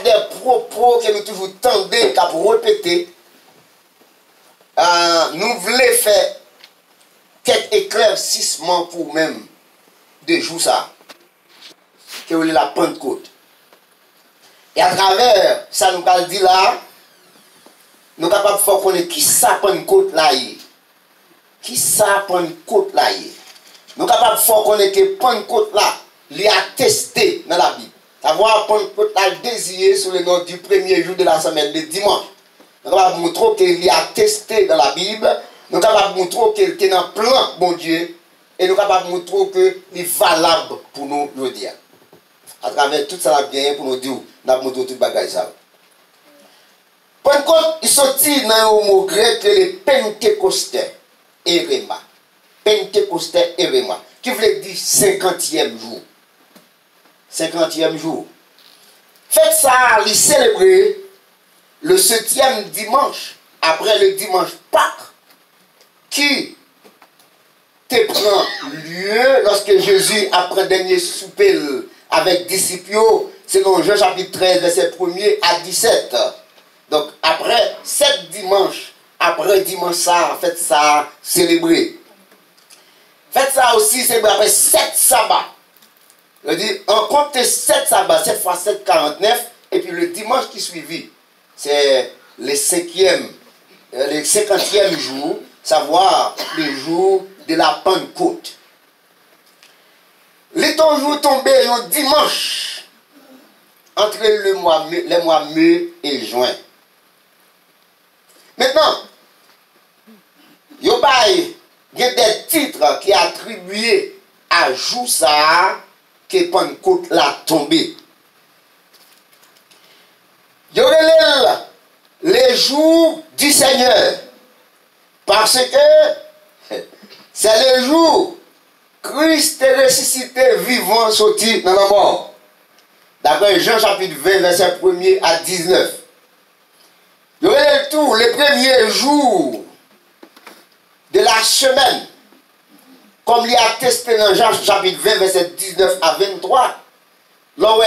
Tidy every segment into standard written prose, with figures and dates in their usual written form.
des propos que nous toujours tendons qu'à répéter. Nous voulons faire quelques éclaircissements pour même de jours ça, que vous la Pentecôte. Et à travers ça, nous allons dire là, nous sommes capables de faire connaître qui ça Pentecôte là est. Qui ça Pentecôte là est. Nous sommes capables de faire connaître que Pentecôte là, il est attesté dans la Bible. Savoir Pentecôte là désiré sur le nom du premier jour de la semaine, le dimanche. Nous sommes capables de montrer qu'il est attesté dans la Bible. Nous sommes capables de montrer qu'il est dans le plan, bon Dieu. Et nous sommes capables de montrer qu'il est valable pour nous le dire. À travers tout ça, bien pour nous dire, nous avons montré tout le bagage ça. Pentecôte, il sortit dans un mot grec, le Pentecostais, Erema. Pentecostais, Erema. Qui veut dire 50e jour. 50e jour. Faites ça, il célébrer le 7e dimanche, après le dimanche Pâques, qui te prend lieu lorsque Jésus, après le dernier souper avec disciples, selon Jean chapitre 13, verset 1er à 17. Donc, après 7 dimanches, après dimanche ça, faites ça, célébrer. Faites ça aussi, célébrer après 7 sabbats. Je dis, on compte 7 sabbats, 7 fois 7, 49, et puis le dimanche qui suivit, c'est le 5e, le 50e jour, savoir le jour de la Pentecôte. Les temps jours tombés un dimanche entre les mois mai et juin. Maintenant, il y a des titres qui sont attribués à jour ça que Pentecôte l'a tombé. Il y aurait les jours du Seigneur. Parce que c'est le jour Christ est ressuscité vivant sorti dans la mort. D'après Jean chapitre 20, verset 1er à 19. Il y aurait tout les premiers jours de la semaine, comme il est attesté dans Jean chapitre 20, verset 19 à 23. Là,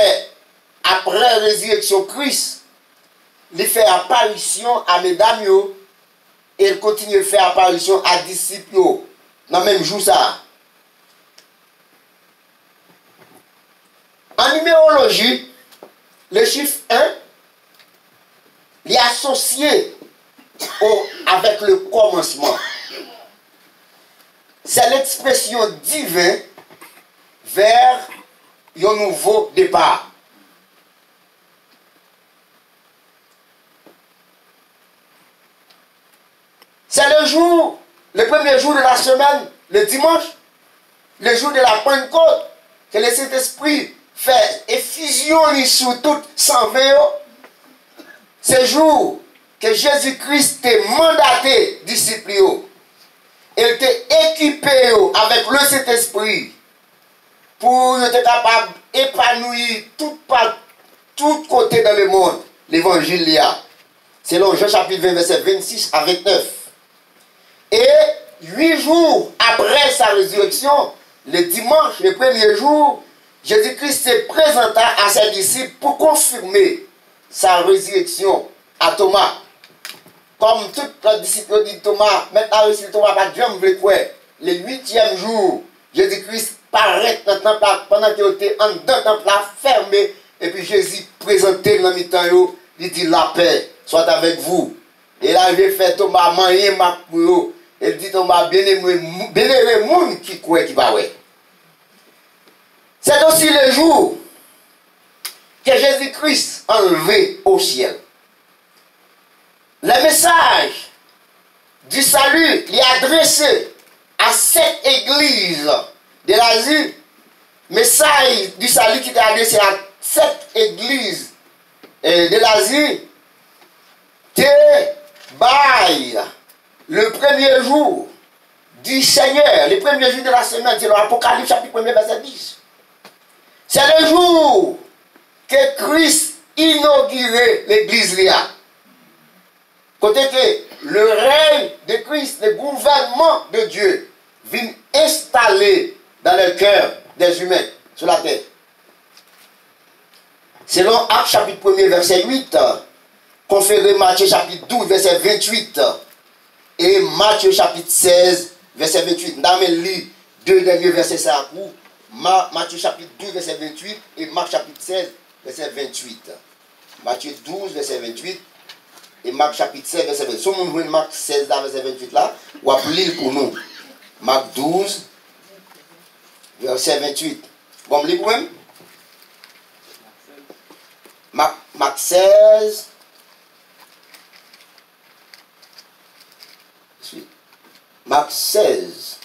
après la résurrection Christ, il fait apparition à mesdames, et il continue de faire apparition à disciples dans le même jour ça. En numérologie, le chiffre 1 est associé avec le commencement. C'est l'expression divine vers un nouveau départ. C'est le jour, le premier jour de la semaine, le dimanche, le jour de la Pentecôte, que le Saint-Esprit fait effusion sur toute 120 ans. C'est le jour que Jésus-Christ t'a mandaté, disciples, il t'a équipé avec le Saint-Esprit pour être capable d'épanouir tout côté dans le monde, l'évangile. Selon Jean chapitre 20, verset 26 à 29. Et 8 jours après sa résurrection, le dimanche, le premier jour, Jésus-Christ se présenta à ses disciples pour confirmer sa résurrection à Thomas. Comme tous les disciples dit Thomas, maintenant si Thomas pas de jambe, le 8e jour, Jésus-Christ paraît dans le temple pendant qu'il était en dedans le temple fermé, et puis Jésus présenté dans le mi-temps, il dit la paix soit avec vous. Et là, j'ai fait Thomas manger ma pour il dit Thomas bien-aimé le monde qui croit qui va ouais. C'est aussi le jour que Jésus-Christ enlevé au ciel. Le message du salut est adressé à cette église de l'Asie. Message du salut qui est adressé à cette église de l'Asie. Bail le premier jour du Seigneur, le premier jour de la semaine, c'est l'Apocalypse chapitre 1 verset 10. C'est le jour que Christ inaugurait l'église là. Côté que le règne de Christ, le gouvernement de Dieu, vient installer dans le cœur des humains sur la terre. Selon Actes chapitre 1er, verset 8, conféré Matthieu chapitre 12, verset 28, et Matthieu chapitre 16, verset 28. Nous allons lire deux derniers versets ça à coup. Matthieu chapitre 12, verset 28 et Marc chapitre 16, verset 28. Matthieu 12, verset 28 et Marc chapitre 16, verset 28. Si on voit Marc 16, verset 28 là, ou à lire pour nous. Marc 12, verset 28. Bon, lire pour même. Marc 16. Marc 16.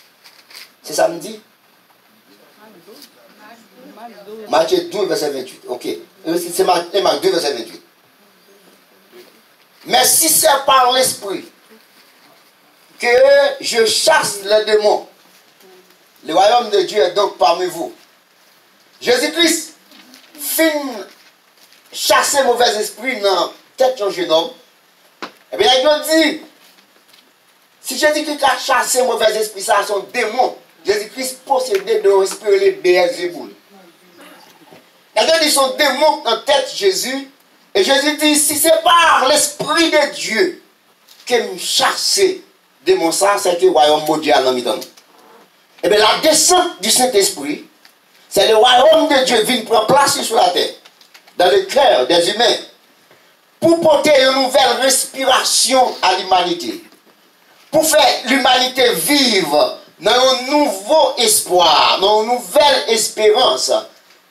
C'est samedi? Matthieu 12, verset 28. Ok. C'est Marc 2, verset 28. Mais si c'est par l'esprit que je chasse les démons, le royaume de Dieu est donc parmi vous. Jésus-Christ fin chasser mauvais esprit dans la tête d'un jeune homme. Et bien, il dit, si Jésus-Christ a chassé mauvais esprit, ça son démon. Jésus-Christ possédait de l'esprit les Béelzéboul. Il dit son démon en tête Jésus. Et Jésus dit, si c'est par l'esprit de Dieu que me chasser démon ça, c'est que le royaume mondial dans le Et bien la descente du Saint-Esprit, c'est le royaume de Dieu qui vient prendre place sur la terre, dans le cœur des humains, pour porter une nouvelle respiration à l'humanité. Pour faire l'humanité vivre dans un nouveau espoir, dans une nouvelle espérance,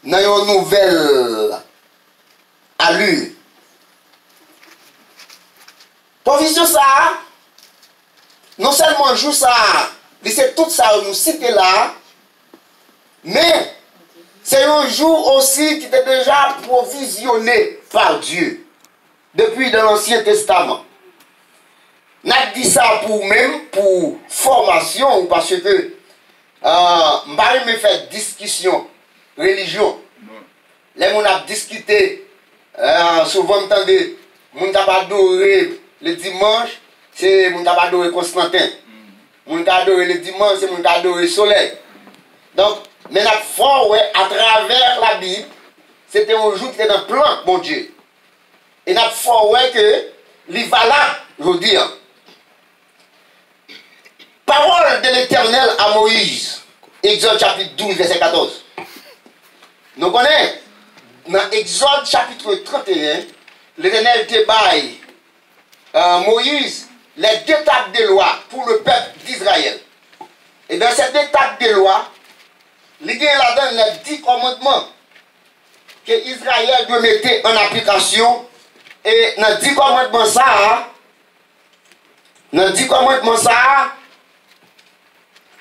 dans une nouvelle allure. Provision ça, non seulement joue ça, c'est tout ça nous citer là, mais c'est un jour aussi qui était déjà provisionné par Dieu depuis dans l'Ancien Testament. N'a dit ça pour même pour formation parce que je me fait discussion religion. Les gens ont discuté souvent entendez mon t'a adoré le dimanche, c'est mon t'a adoré Constantin. Mon t'a adoré le dimanche, c'est mon t'a adoré le soleil. Donc, mais la foi ouais, à travers la Bible, c'était un jour qui était dans le plan, mon Dieu. Et la foi ouais que il va là, je veux dire. Parole de l'Éternel à Moïse, Exode chapitre 12, verset 14. Nous connaissons, dans Exode chapitre 31, l'Éternel débaille Moïse les deux tables de loi pour le peuple d'Israël. Et dans ces deux tables de loi, il y a là-dedans les 10 commandements que Israël doit mettre en application. Et dans 10 commandements ça,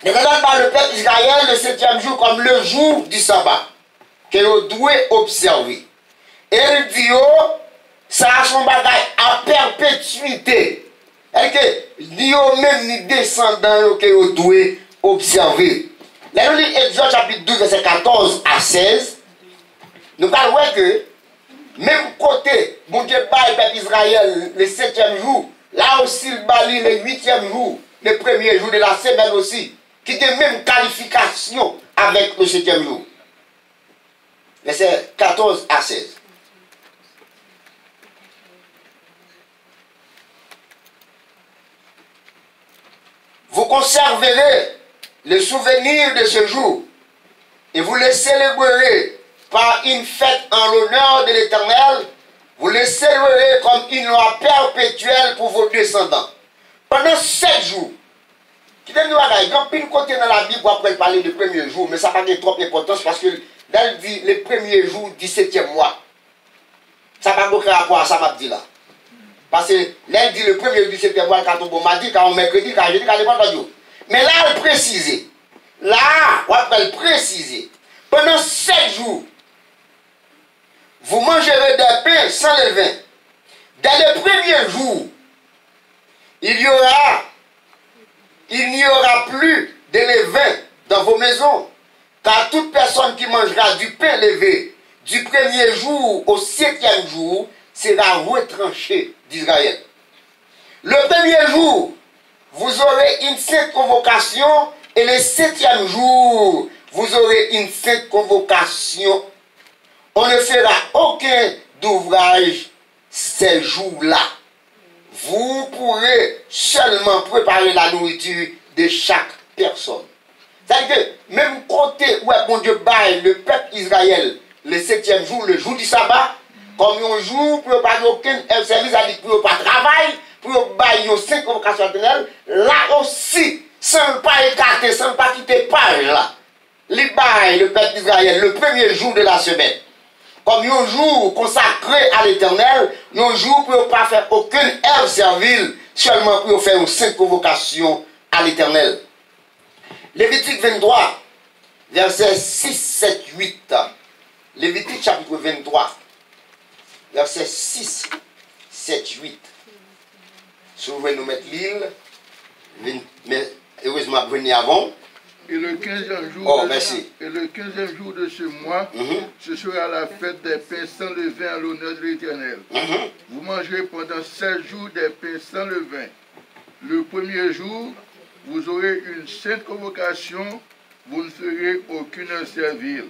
et maintenant, par le peuple d'Israël, le 7e jour comme le jour du sabbat, que vous devez observer. Et il dit, oh, ça a son bagage à perpétuité. Et que, ni au même ni descendant que vous devez observer. Là, nous lisons Exode chapitre 12, verset 14 à 16. Nous parlons que, même côté, mon Dieu, le peuple d'Israël, le 7e jour, là aussi, il bali le 8e jour, le premier jour de la semaine aussi, qui a même qualification avec le 7e jour. Verset 14 à 16. Vous conserverez le souvenir de ce jour et vous le célébrerez par une fête en l'honneur de l'Éternel. Vous le célébrerez comme une loi perpétuelle pour vos descendants. Pendant 7 jours, qui donne nous il y a un côté dans la Bible pour parler du premier jour, mais ça n'a pas trop d'importance parce que là, il dit le premier jour du 7e mois. Ça n'a pas beaucoup rapport à ça, m'a dit là. Parce que là, il dit le premier jour du 7e mois, quand on m'a dit, quand on mercredi, quand jeudi, quand il pas de jour. Mais là, il précise. Là, on va le préciser. Pendant 7 jours, vous mangerez des pains sans levain. Dès le premier jour, il n'y aura plus de levain dans vos maisons, car toute personne qui mangera du pain levé du premier jour au 7e jour sera retranchée d'Israël. Le premier jour, vous aurez une sainte convocation, et le 7e jour, vous aurez une sainte convocation. On ne fera aucun d'ouvrage ces jours-là. Vous pourrez seulement préparer la nourriture de chaque personne. C'est-à-dire que même côté où bon Dieu baille le peuple Israël le 7e jour, le jour du sabbat, comme un jour pour ne pas aucun service, pour ne pas travailler, pour ne pas 5 convocations éternelles, là aussi, sans ne pas écarter, sans ne pas quitter page là, les baille le peuple d'Israël le premier jour de la semaine. Comme un jour consacré à l'Éternel, un jour pour ne pas faire aucune œuvre servile, seulement pour faire une sainte convocation à l'Éternel. Lévitique 23, versets 6, 7, 8. Lévitique chapitre 23, versets 6, 7, 8. Si vous voulez nous mettre l'île, mais heureusement, venez avant. Et le 15e jour, de ce mois, ce sera la fête des pains sans levain à l'honneur de l'Éternel. Vous mangerez pendant 16 jours des pains sans levain. Le premier jour, vous aurez une sainte convocation, vous ne ferez aucune servile.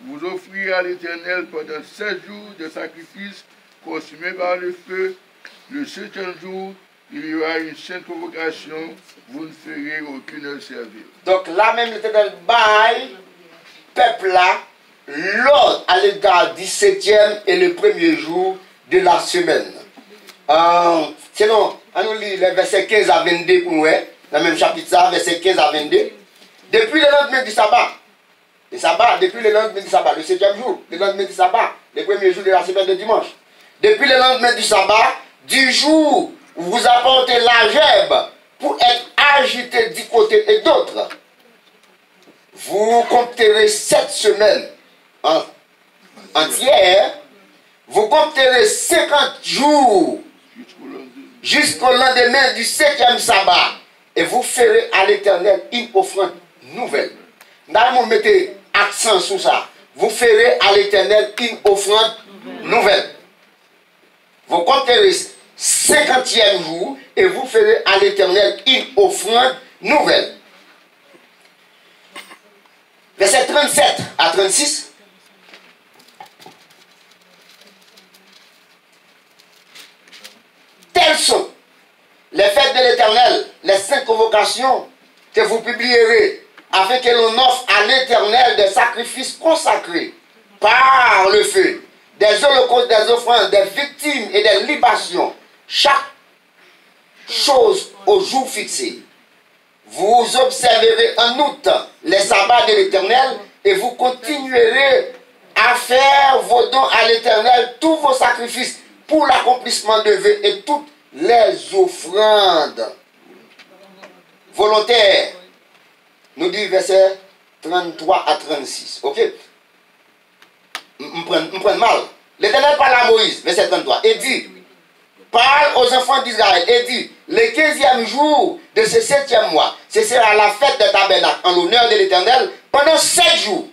Vous offrirez à l'Éternel pendant 16 jours de sacrifices consumés par le feu. Le 7e jour, il y aura une sainte convocation, vous ne ferez aucune servile. Donc là même l'Éternel baille, peuple là, l'ordre à l'égard du 7e et le premier jour de la semaine. Sinon, on nous lit les versets 15 à 22 pour nous, dans le même chapitre ça, versets 15 à 22. Depuis le lendemain du sabbat, depuis le lendemain du sabbat, le 7e jour, le lendemain du sabbat, le premier jour de la semaine de dimanche. Depuis le lendemain du sabbat, du jour où vous apportez la gerbe pour être agité du côté et d'autre, vous compterez 7 semaines entières, vous compterez 50 jours jusqu'au lendemain du 7e sabbat, et vous ferez à l'Éternel une offrande nouvelle. Nous mettez accent sur ça. Vous ferez à l'Éternel une offrande nouvelle. Vous compterez 50e jour et vous ferez à l'Éternel une offrande nouvelle. Verset 37 à 36. Telles sont les fêtes de l'Éternel, les 5 convocations que vous publierez, afin que l'on offre à l'Éternel des sacrifices consacrés par le feu, des holocaustes, des offrandes, des victimes et des libations, chaque chose au jour fixé. Vous observerez en août les sabbats de l'Éternel et vous continuerez à faire vos dons à l'Éternel, tous vos sacrifices pour l'accomplissement de vœux et toutes les offrandes volontaires. Nous dit verset 33 à 36. Ok? Je prends mal. L'Éternel parle à Moïse, verset 33, et dit, parle aux enfants d'Israël, et dit, le 15e jour de ce 7e mois, ce sera la fête des tabernacles en l'honneur de l'Éternel pendant 7 jours.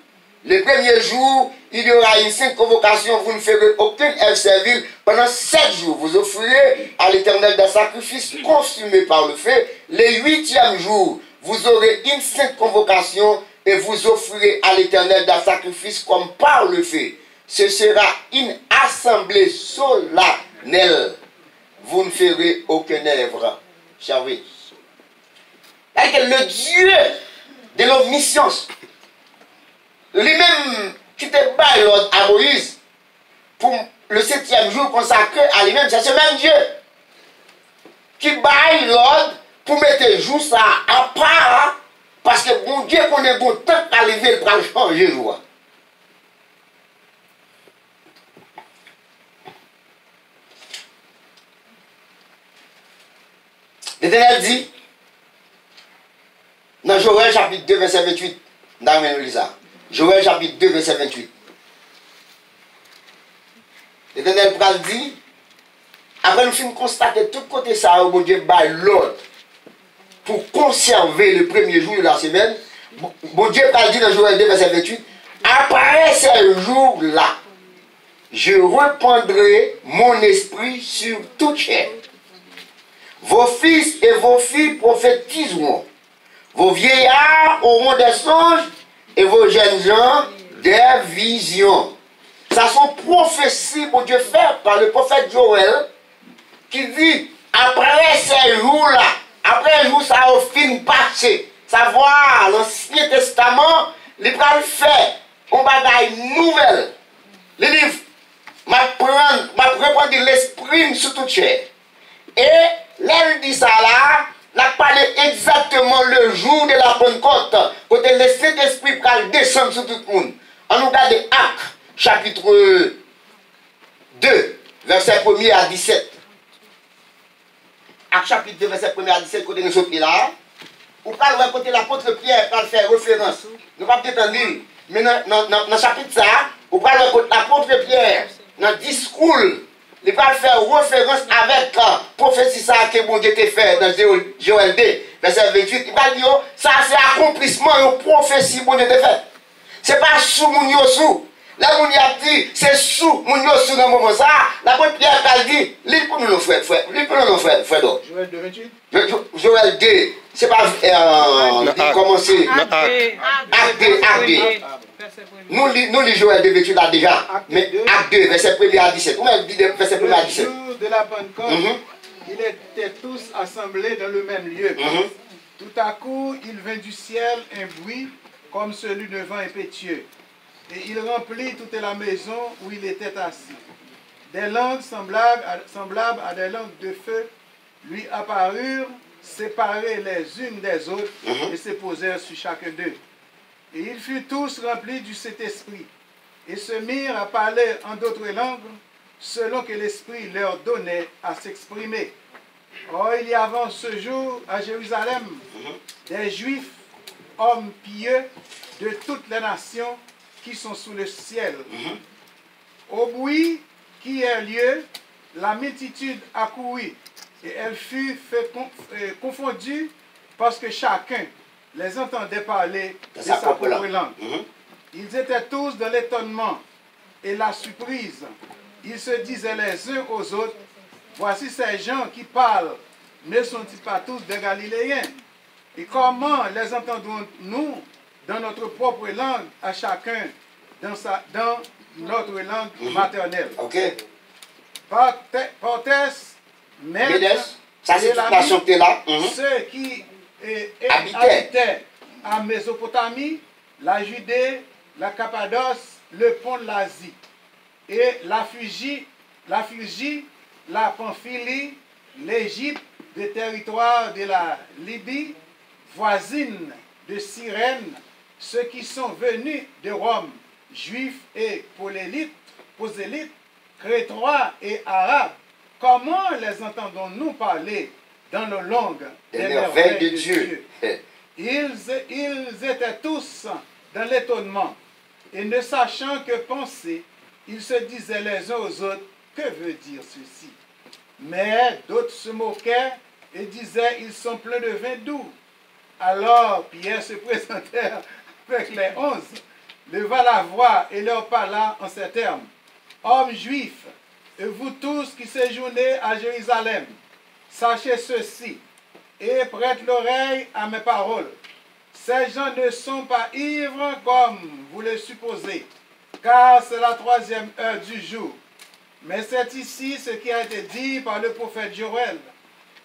Le premier jour, il y aura une sainte convocation, vous ne ferez aucune œuvre servile pendant 7 jours. Vous offrirez à l'Éternel des sacrifices consumés par le feu. Le 8e jour, vous aurez une sainte convocation et vous offrirez à l'Éternel des sacrifices comme par le feu. Ce sera une assemblée solennelle. Vous ne ferez aucune œuvre servile. Le Dieu de l'omniscience, lui-même qui te bat l'ordre à Moïse pour le 7e jour consacré à lui-même, c'est ce même Dieu qui bat l'ordre pour mettre le jour ça à part, parce que bon Dieu connaît bon temps à lever pour changer le jour. L'Éternel dit, dans Joël chapitre 2, verset 28, dans Lisa, Joël chapitre 2, verset 28. L'Éternel dit, après nous finissons constater tout côté ça, où bon Dieu bat l'ordre pour conserver le premier jour de la semaine, bon Dieu dit dans Joël 2, verset 28, après ces jours-là, je répandrai mon esprit sur toute chair. Vos fils et vos filles prophétiseront. Vos vieillards auront des songes et vos jeunes gens des visions. Ça sont prophéties que Dieu fait par le prophète Joël qui dit, après ces jours-là, après un jour, ça a fini passé. Savoir, l'Ancien Testament, il va faire un bagage nouvelle. Le livre, m'a reprendre l'esprit sur toute chair. Et l'elle dit ça là, n'a parlé exactement le jour de la Pentecôte, quand le Saint-Esprit va descendre sur tout le monde. On nous regarde Actes, chapitre 2, verset 1er à 17. Actes chapitre 2, verset 1er à 17, côté de ce là, ou pas le côté l'apôtre Pierre, pour faire référence. Nous ne pouvons pas peut-être lire, mais dans le chapitre ça, ou pas l'apôtre Pierre, dans le discours, il va faire référence avec la prophétie que bon Dieu t'a fait dans Joël 2, verset 28. Il va dire, ça c'est accomplissement de prophétie bon Dieu t'a fait. Ce n'est pas sous mon yossou. Là, on a dit, c'est sous mon yossou dans le moment ça. La bonne Pierre a dit, l'île pour nous frère. Joël 2, 28. Joël 2, c'est pas commencer. Acte 2. Nous lisons Joël 2, 28 là déjà. Mais Acte 2, verset 1er à 17. Comment dit verset 1er à 17? Le jour de la Pentecôte, ils étaient tous assemblés dans le même lieu. Tout à coup, il vint du ciel un bruit comme celui d'un vent impétueux. Et il remplit toute la maison où il était assis. Des langues semblables à des langues de feu lui apparurent, séparées les unes des autres, et se posèrent sur chacun d'eux. Et ils furent tous remplis du Saint-Esprit, et se mirent à parler en d'autres langues, selon que l'Esprit leur donnait à s'exprimer. Or, il y avait en ce jour à Jérusalem des Juifs, hommes pieux de toutes les nations qui sont sous le ciel. Au bruit qui eut lieu, la multitude accourut, et elle fut confondue parce que chacun les entendait parler de sa propre langue. Ils étaient tous dans l'étonnement et la surprise. Ils se disaient les uns aux autres, voici ces gens qui parlent, ne sont-ils pas tous des Galiléens? Et comment les entendons-nous dans notre propre langue, à chacun dans notre langue maternelle? Portès, Mèdes, ça c'est toute la nation qui est là. Ceux qui habitaient à Mésopotamie, la Judée, la Cappadoce, le pont de l'Asie, et la Phrygie, la Pamphylie, l'Égypte, des territoires de la Libye, voisine de Cyrène, ceux qui sont venus de Rome, juifs et prosélytes, crétois et arabes, comment les entendons-nous parler dans nos langues des merveilles de Dieu? Ils étaient tous dans l'étonnement, et ne sachant que penser, ils se disaient les uns aux autres, que veut dire ceci? Mais d'autres se moquaient et disaient, ils sont pleins de vin doux. Alors Pierre se présentèrent avec les 11, leva la voix et leur parla en ces termes. Hommes juifs, et vous tous qui séjournez à Jérusalem, sachez ceci, et prêtez l'oreille à mes paroles. Ces gens ne sont pas ivres comme vous le supposez, car c'est la 3e heure du jour. Mais c'est ici ce qui a été dit par le prophète Joël.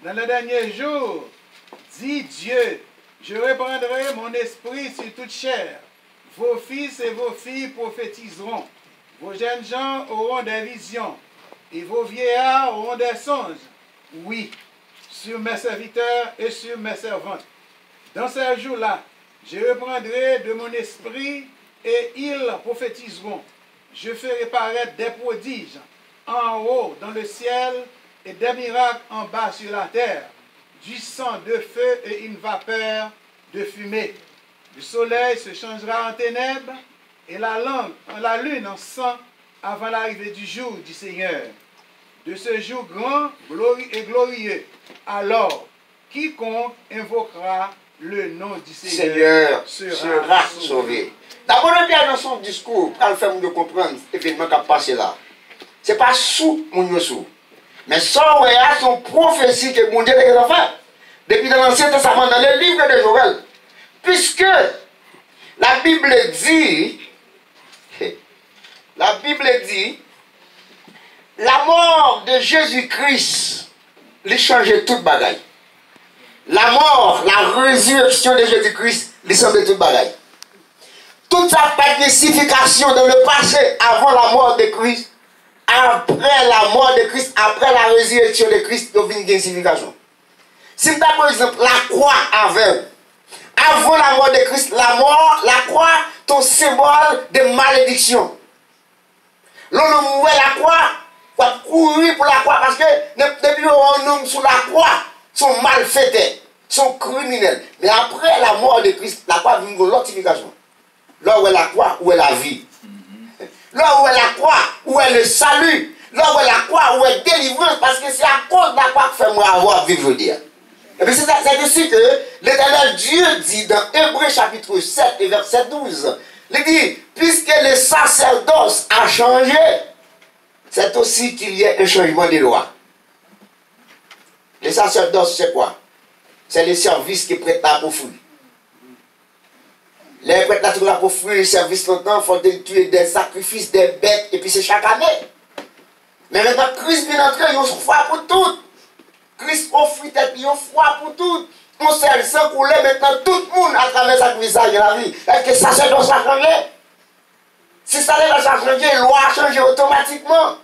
Dans le dernier jour, dit Dieu, je répandrai mon esprit sur toute chair. Vos fils et vos filles prophétiseront. Vos jeunes gens auront des visions, et vos vieillards auront des songes. Oui, sur mes serviteurs et sur mes servantes. Dans ces jours-là, je reprendrai de mon esprit, et ils prophétiseront. Je ferai paraître des prodiges en haut dans le ciel, et des miracles en bas sur la terre, du sang de feu et une vapeur de fumée. Le soleil se changera en ténèbres, et la lune en sang, avant l'arrivée du jour du Seigneur. De ce jour grand et glorieux, alors quiconque invoquera le nom du Seigneur sera sauvé. D'abord, bien dans son discours, pour le faire de comprendre l'événement qui a passé là. Ce n'est pas sous mon yossou. Mais ça, c'est son prophétie que mon Dieu a fait. Depuis dans l'Ancien Testament, dans le livre de Joël. Puisque la Bible dit la Bible dit, la mort de Jésus-Christ, lui changeait toute bagaille. La mort, la résurrection de Jésus-Christ, lui changeait toute bagaille. Toute sa signification dans le passé, avant la mort de Christ, après la mort de Christ, après la résurrection de Christ, il y a une signification. Si tu as par exemple la croix aveugle, avant la mort de Christ, la croix, ton symbole de malédiction. L'on nous la croix, il faut courir pour la croix parce que depuis on homme sous la croix sont malfaiteurs, sont criminels. Mais après la mort de Christ, la croix vient une lotification. Là où est la croix, où est la vie. Là où est la croix, où est le salut. Là où est la croix, où est délivrance. Parce que c'est à cause de la croix que fait moi avoir vivre, je veux dire. Et puis c'est ainsi que l'Éternel Dieu dit dans Hébreux chapitre 7 et verset 12, il dit, puisque le sacerdoce a changé, c'est aussi qu'il y ait un changement des lois. Le sacerdoce, c'est quoi? C'est le service qui prête là pour fouiller. Les prêtres là pour fouiller le service longtemps, il faut tuer des sacrifices, des bêtes, et puis c'est chaque année. Mais maintenant, Christ vient entrer, il y a une foi pour tout. Christ offre tête, il y a une foi pour tout. On sait le sang couler maintenant tout le monde à travers sa visage de la vie. Est-ce que ça sacerdoce a changé? Si ça a changé, la loi a changé automatiquement.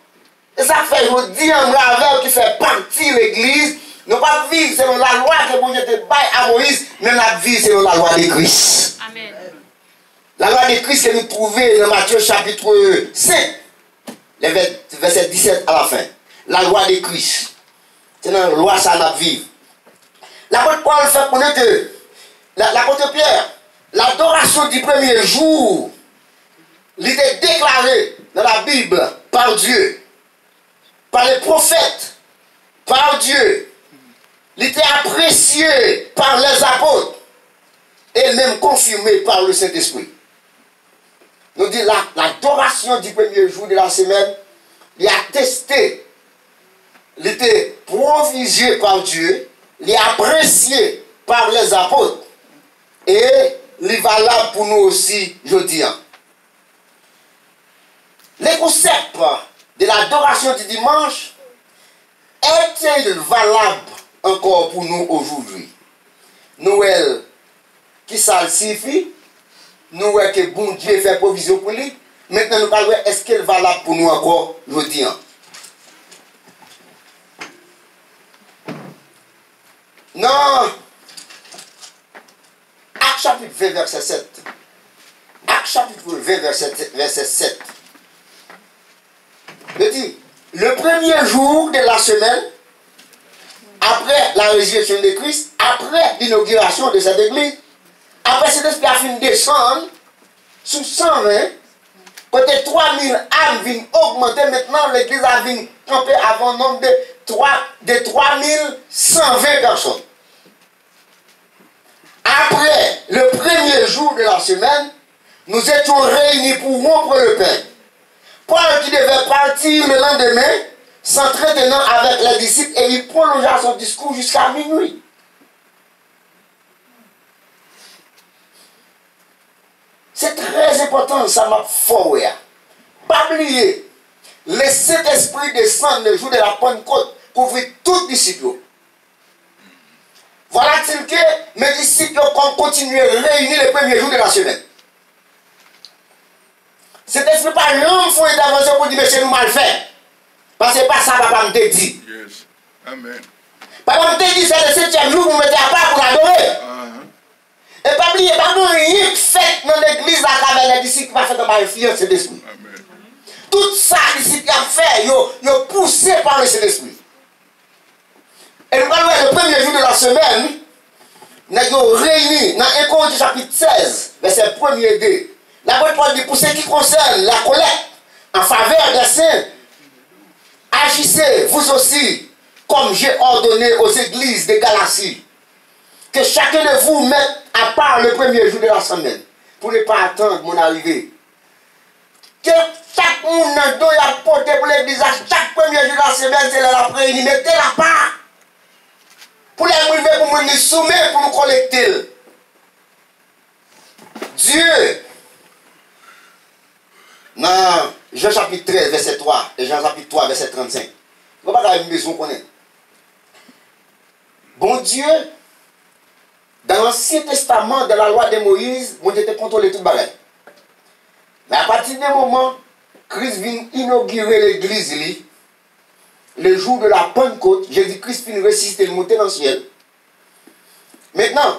Et ça fait, je vous dis, un braveur qui fait partie de l'église, ne pas vivre selon la loi que Dieu te baille à Moïse, mais la vivre selon la loi de Christ. Amen. La loi de Christ que nous trouvons dans Matthieu chapitre 5, verset 17 à la fin. La loi de Christ. C'est dans la loi ça n'a vivre. L'apôtre Paul fait connaître que l'apôtre Pierre, l'adoration du premier jour, il était déclaré dans la Bible par Dieu, par les prophètes, par Dieu. Il était apprécié par les apôtres et même confirmé par le Saint-Esprit. Nous dit l'adoration du premier jour de la semaine, il est attesté, il était provisé par Dieu, il est apprécié par les apôtres et il est valable pour nous aussi, je dis. Le concept de l'adoration du dimanche est-il valable encore pour nous aujourd'hui? Noël qui salsifie, Noël que bon Dieu fait provision pour lui, maintenant nous parlons, est-ce qu'elle est valable pour nous encore aujourd'hui? Non. Acte chapitre 20, verset 7. Acte chapitre 20, verset 7. Il dit, le premier jour de la semaine, après la résurrection de Christ, après l'inauguration de cette église, après cet esprit a fini de descendre, sous 120, peut-être 3000 âmes viennent augmenter. Maintenant, l'église a venu camper avant un nombre de 3120 personnes. Après le premier jour de la semaine, nous étions réunis pour rompre le pain. Paul qui devait partir le lendemain, s'entretenant avec les disciples, et il prolongea son discours jusqu'à minuit. C'est très important, ça m'a fort. Pas oublier, le Saint-Esprit descend le jour de la Pentecôte, couvrir tous les disciples. Voilà-t-il que mes disciples ont continué à réunir le premier jour de la semaine. Cet esprit pas l'homme faut intervention pour dire monsieur nous mal fait. Parce que pas ça papa me dit. Yes. Amen. Papa me dit c'est le 7e jour vous mettez à part pour l'adorer. Et pas oublier, pas rien fait dans l'église à travers les disciples qui va faire dans l'influence de cet esprit. Tout ça, les disciples ont fait, ils ont poussé par le Saint-Esprit. Et nous allons le premier jour de la semaine, nous avons réunis dans 1 Corinthiens chapitre 16, verset 1er et 2. L'apôtre Paul dit pour ce qui concerne la collecte en faveur des saints, agissez vous aussi comme j'ai ordonné aux églises de Galatie. Que chacun de vous mette à part le premier jour de la semaine pour ne pas attendre mon arrivée. Que chaque monde dans le dos a porté pour l'église à chaque premier jour de la semaine, c'est la réunion. Mettez la part. Pour les arriver, pour nous soumettre, pour nous collecter. Dieu, dans Jean chapitre 13, verset 3 et Jean chapitre 3, verset 35. Vous n'avez pas besoin de connaître. Bon Dieu, dans l'Ancien Testament, dans la loi de Moïse, bon Dieu te contrôle tout le bagage. Mais à partir du moment Christ vient inaugurer l'église, le jour de la Pentecôte, Jésus-Christ vient ressusciter, monter dans le ciel. Maintenant,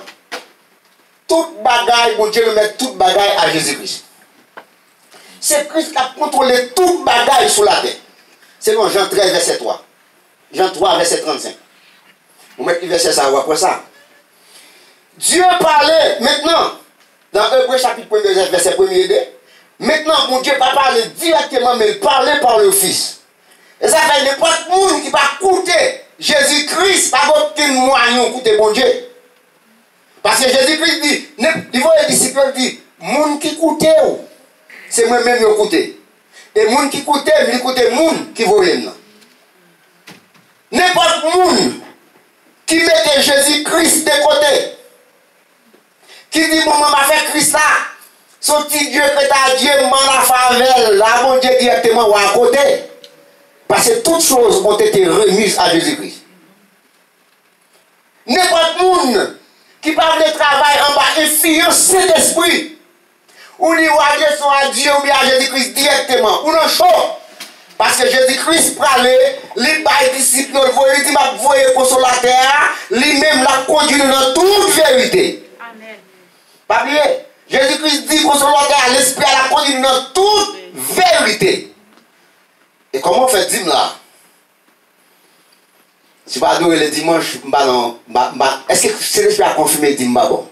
toute bagaille, bon Dieu remet toute bagaille à Jésus-Christ. C'est Christ qui a contrôlé toute bagaille sur la terre. Selon Jean 13, verset 3. Jean 3, verset 35. Vous mettez le verset ça, ou après ça. Dieu parlait maintenant, dans Hébreux chapitre 1, verset 1 et 2. Maintenant, mon Dieu pas parler directement, mais il parlait par le Fils. Et ça fait n'importe qui va écouter Jésus-Christ, pas aucun moyen d'écouter mon Dieu. Parce que Jésus-Christ dit, il voit les disciples dire, moun qui écoute, c'est moi-même qui écoute. Et moun qui écoute, il écoute moun qui voit. N'importe moun qui mette Jésus-Christ de côté, qui dit, bon, maman fait Christ là, son petit Dieu que t'as Dieu, m'en a favelle, là, mon Dieu directement ou à côté. Parce que toutes choses ont été remises à Jésus-Christ. N'importe moun qui parle de travail en bas, influence cet esprit. Ou lui adresse à Dieu ou bien à Jésus-Christ directement. Ou non chaud. Parce que Jésus-Christ parlait, les bails disciples, il dit, ma voyez consolateur, lui-même l'a conduit dans toute vérité. Amen. Pas oublier. Jésus-Christ dit consolateur, l'esprit l'a conduit dans toute vérité. Et comment on fait dîme là? Si je ne vais pas adorer le dimanche, est-ce que c'est l'esprit à confirmer dîme bon?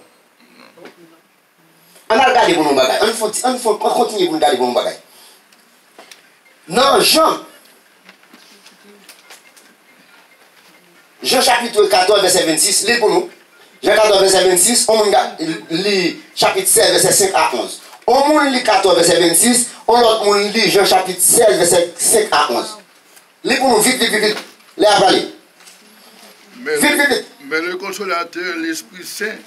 On a regardé pour nos bagages. On continue pour regarder pour nos bagages. Non, Jean chapitre 14, verset 26, lis pour nous. Jean 14, verset 26, on lit chapitre 16, verset 5 à 11. On lit 14, verset 26, on lit Jean chapitre 16, verset 5 à 11. Lis pour nous, vite, vite, vite, vite. Les avaler. Vite, vite, vite. Mais le consolateur, l'Esprit Saint,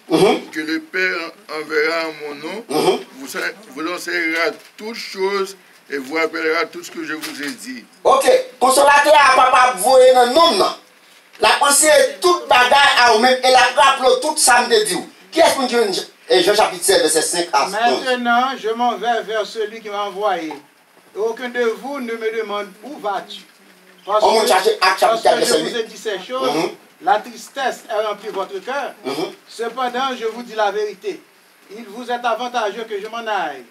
que le Père enverra en mon nom, vous enseignera toutes choses et vous rappellera tout ce que je vous ai dit. Ok, consolateur à papa voyer dans le nom. La pensée est toute bagaille à vous-même et la rappelle tout ça me dit. Qui est-ce que Dieu Jean chapitre 7, verset 5 à 11. Maintenant, je m'en vais vers celui qui m'a envoyé. Et aucun de vous ne me demande où vas-tu. Parce que je vous ai dit ces choses, la tristesse a rempli votre cœur. Cependant, je vous dis la vérité. Il vous est avantageux que je m'en aille.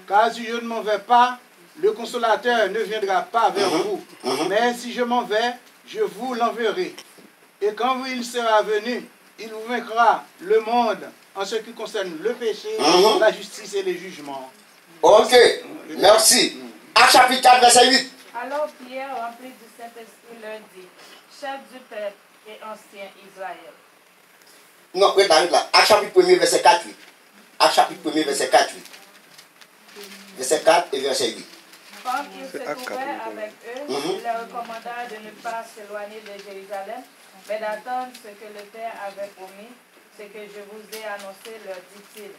Car si je ne m'en vais pas, le consolateur ne viendra pas vers vous. Mais si je m'en vais, je vous l'enverrai. Et quand il sera venu, il vous vaincra le monde en ce qui concerne le péché, la justice et les jugements. Ok, merci. Acte chapitre 4, verset 8. Alors Pierre, rempli du Saint-Esprit, leur dit, chef du peuple et ancien Israël. Non, arrête là. Acte chapitre 1, verset 4, 8. Acte chapitre 1, verset 4, 8. Verset 4 et verset 8. Quand il se trouvait avec eux, il leur recommanda de ne pas s'éloigner de Jérusalem, mais d'attendre ce que le Père avait promis, ce que je vous ai annoncé, leur dit-il.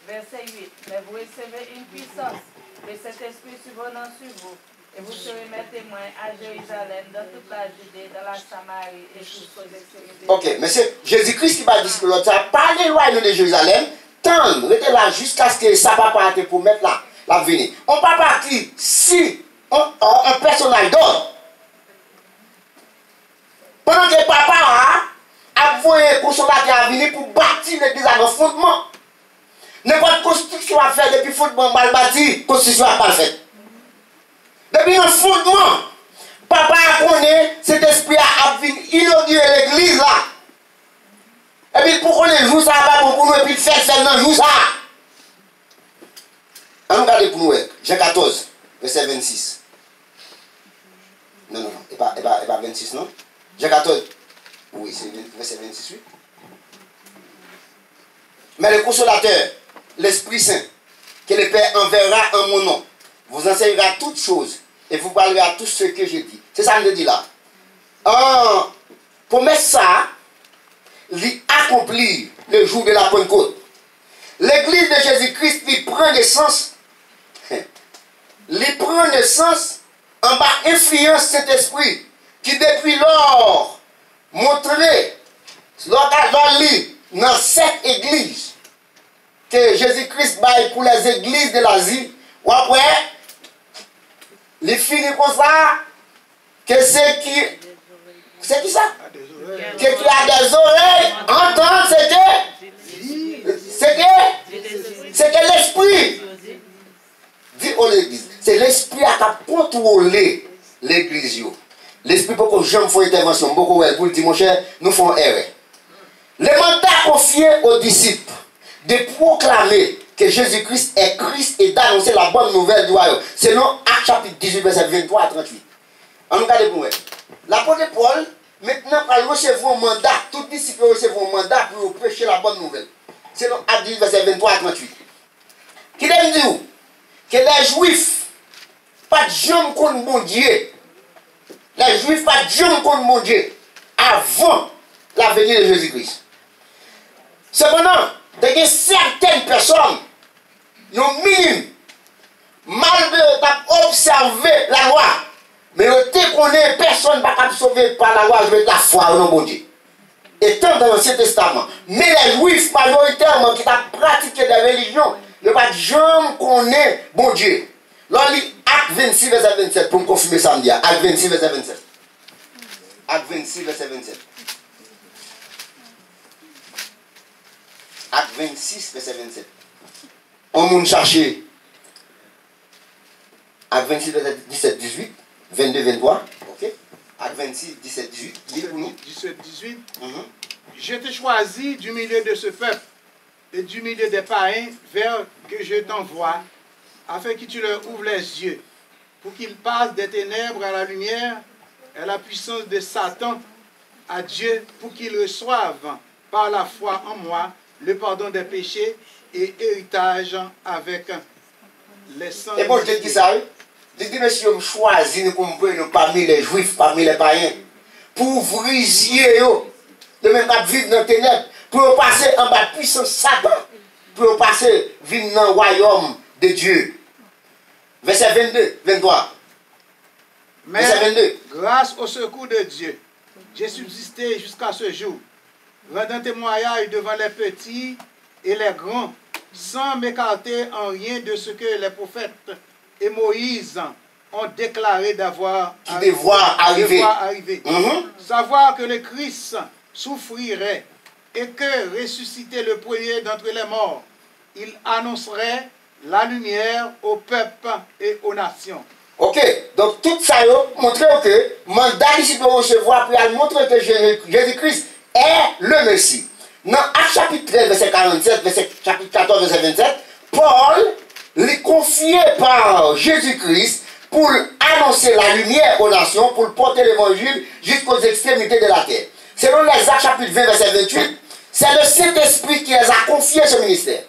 Verset 8. Mais vous recevez une puissance, le Saint-Esprit survenant sur vous, et vous serez mes témoins à Jérusalem, dans toute la Judée, dans la Samarie et jusqu'aux extrémités. Ok, mais c'est Jésus-Christ qui va dire que l'autre, pas l'éloigner de Jérusalem, tant, restez là jusqu'à ce que ça va partir pour mettre là, la venir. On ne peut pas partir si un personnage d'autre. Pendant que papa a voyé consolateur à venir pour bâtir l'église à nos fondements. N'importe construction à faire depuis fondement mal bâti, construction à pas faite. Depuis un fondement, papa a connu cet esprit à venir inaugurer l'église là. Et puis pour qu'on les joue ça va pour nous et puis faire seulement joue ça. On regarde pour nous, Jean 14, verset 26. Non, et pas 26, non? Jean 14, oui, c'est verset 26, oui. Mais le consolateur, l'Esprit Saint, que le Père enverra en mon nom, vous enseignera toutes choses et vous parlera tout ce que je dis. C'est ça que je dis là. Pour mettre ça, accomplir le jour de la Pentecôte. L'église de Jésus-Christ qui prend naissance il prend naissance en bas influence Saint-Esprit qui depuis lors montré dans cette église que Jésus-Christ baille pour les églises de l'Asie, ou après, il finit comme ça, que c'est qui ça? Que qui a des oreilles, entendre, c'est que l'esprit dit à l'église. C'est l'esprit qui a contrôlé l'église. L'esprit pour que j'aime faire intervention, beaucoup pour dire mon cher, nous faisons erreur. Le mandat confié aux disciples de proclamer que Jésus-Christ est Christ et d'annoncer la bonne nouvelle du royaume. Selon Actes chapitre 18, verset 23 à 38. On nous regarde pour vous. L'apôtre Paul, maintenant, va recevoir un mandat. Tout disciple recevoir un mandat pour prêcher la bonne nouvelle. Selon Actes 18, verset 23 à 38. Qui dit que les Juifs, pas de gens contre mon Dieu. Les Juifs, pas de gens contre mon Dieu. Avant la venue de Jésus-Christ. Cependant, il y a certaines personnes, nos minimes, malgré observer la loi, mais on connaît personne ne va sauver par la loi avec la foi au nom de bon Dieu. Et tant dans l'Ancien Testament. Mais les Juifs, majoritairement, qui ont pratiqué des religions, ne pas jamais connaître bon Dieu. Là, lit Acte 26, verset 27, pour me confirmer samedi. Acte 26, verset 27. Acte 26, verset 27. Acte 26, verset 27. On m'a cherché. Acte 26, verset 17, 18, 22, 23. Ok. Acte 26, 17, 18. Dis pour nous. 17, 18. Je t'ai choisi du milieu de ce peuple et du milieu des païens vers que je t'envoie, afin que tu leur ouvres les yeux, pour qu'ils passent des ténèbres à la lumière et à la puissance de Satan à Dieu, pour qu'ils reçoivent par la foi en moi le pardon des péchés et héritage avec les saints. Et bon, je te dis ça, je dis, monsieur, je choisis parmi les juifs, parmi les païens, pour ouvrir les yeux, de même pas vivre dans les ténèbres, pour passer en bas de puissance Satan, pour passer vivre dans le royaume de Dieu. Verset 22, 23. Mais, verset 22. Grâce au secours de Dieu, j'ai subsisté jusqu'à ce jour, rendant témoignage devant les petits et les grands, sans m'écarter en rien de ce que les prophètes et Moïse ont déclaré d'avoir arrivé. Savoir que le Christ souffrirait et que ressuscité le premier d'entre les morts, il annoncerait la lumière au peuple et aux nations. Ok, donc tout ça montre que mandat ici pour recevoir, puis montrer que Jésus-Christ est le Messie. Dans Actes chapitre 13, verset 47, verset chapitre 14, verset 27, Paul est confié par Jésus-Christ pour annoncer la lumière aux nations, pour porter l'évangile jusqu'aux extrémités de la terre. Selon les Actes chapitre 20, verset 28, c'est le Saint-Esprit qui les a confiés ce ministère.